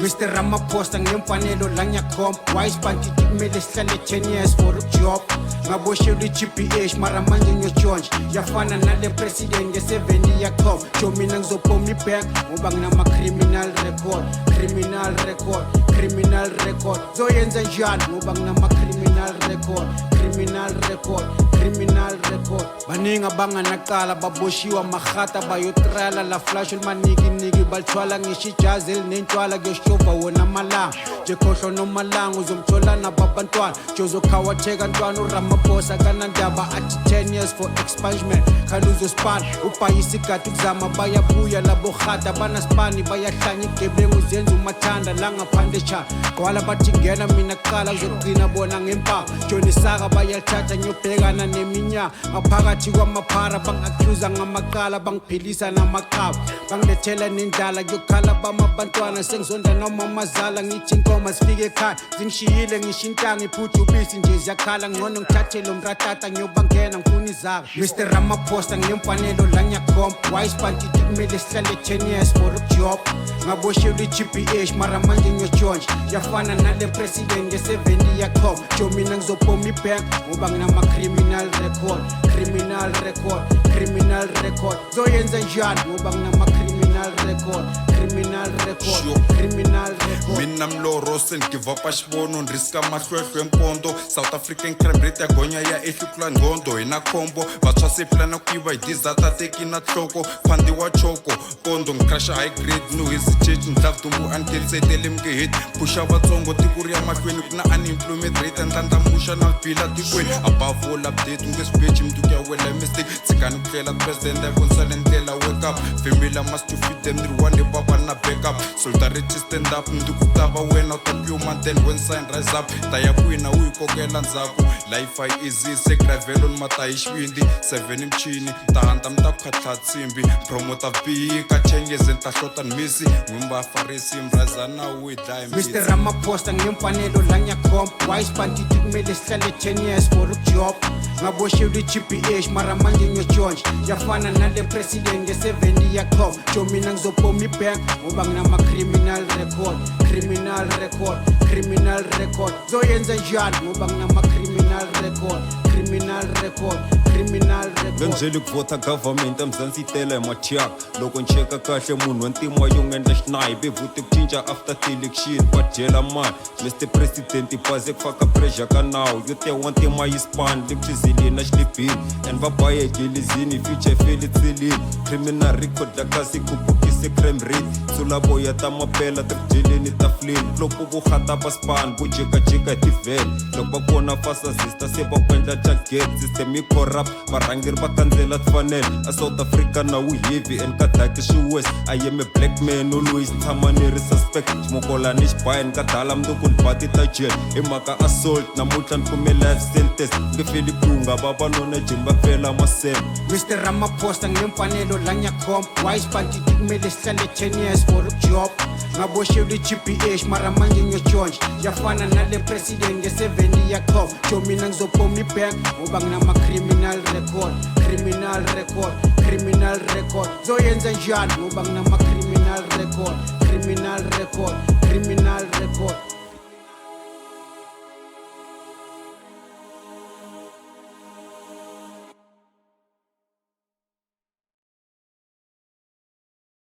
Mr. Ramaphosa ngemfanelo la ngiyakhomba wise bantu kumele sihlale 10 years for a job ngaboshela i-GBH mara manje ngiyotshontsha yafana nale president nge7 yakhom jo mina ngizopoma ibank ngoba nginama-criminal record zoyenza njani ngoba nginama-criminal record baningi abanganaqala baboshiwa mahata bayotrala la flash ulmaniki balithwala ngisho ijazi elinentshwala kuyoshova wona malanga jekhohlo nomalanga uzomthola nababantwana jozokhawatheka ntwana uRamaphosa kanandaba athi 10 years for expungement khani uzospana ubhayisa igadi ukuzama bayabuya labo rhada banaspani bayahlanya igebengu zenza umathanda la ngaphandle cha gwala bathi ngena mina qala uzogcina bona ngempa Johnny Saka bayalithatha ngiyobhekana neminyaka ngaphakathi kwamaphara bangacuza ngamaqala bangiphilisa namaqaba bangilethela nendlala kuyokhala bamabantwana sengizonda noma amazala ngithi inkomo sifike ekhaya zingishiyile ngisho intanga iphutha ubisi nje ziyakhala ngcono ngithathele umratata ngiyobangena ngifuna izaka Mr. Ramaphosa ngemfanelo la ngiyakhomba wise bantu kumele sihlale 10 years for a job ngaboshela i-GBH mara manje ngiyotshontsha yafana nale president nge7 yakhomba jo mina ngizopoma ibank ngoba nginama-criminal record zoyenza njani ngoba nginama-criminal record mina mloro send give up ashibono ndriska mahlwehlwe empondo South African crime rate yagonya ya ehlukula ngcondo ina khombo vatswa se plana kuiva hi dizata tekina hloko phandi wa choko pondo ngikrasha high grade no hesitate ndlavdumbu until setele mke pusha vatsongo tikuri ya mahlweni kuna unemployment rate ndlandlamuxa na vhila tikweni above all update ungespeech mntu ya wela mistake tsikani kuhlela president ayivonsale ndlela wake up family must to feed them one day baba na backup solidarity stand up ndikutava wena utapiuma then when sign rise up taya kwina uyikokela ndzhaku life ai easy segravelo ni mata hi xivindi 7 mchini tahanda mta khatla tsimbi promoter b ka changes and tahlota nmisi ngumba farisi mrazana we die Mr. Ramaphosa ngemfanelo la ngiyakhomba wise bantu kumele sihlale 10 years for a job ngaboshela i-GBH mara manje ngiyotshontsha yafana nale president nge7 yakhomba jo mina ngizopoma ibank ngoba nginama-criminal record zoyenza njani ngoba nginama-criminal record Ngenzeli kuvota government emzansi itele machak loko ncheka kahle munhu wantima yongendla xinayi bevuti kucinca after the election bajela mali Mr. President ibaze kufaka pressure ka nawu yo te wantima yispan limchizili na xilibhini and vabaye gelizini future feli tsilini criminal record la kasi kubukise crime rate sulabo ya tamapela tijeleni taflini loko vukhata paspan bujekajeka tivel loko bakona fasa sister se bakwendla target system corrupt barangeri va kandzela tifanele a South Africa na wu heavy and kadaki west I am a black man always tshama ni ri suspect ximokola ni xibaya ni ka dala mundzuku ni bati ta jail hi mhaka assault namuntlha ni kume life sentence nge feli kunga vavanuna jeni va fela maseve Mr. Ramaphosa ngemfanelo la ngiyakhomba wise bantu kumele sihlale 10 years for a job ngaboshela i-GBH mara manje ngiyotshontsha yafana nale president nge7 yakhomba jo mina ngizopoma ibank ngoba nginama-criminal record zoyenza njani ngoba nginama-criminal record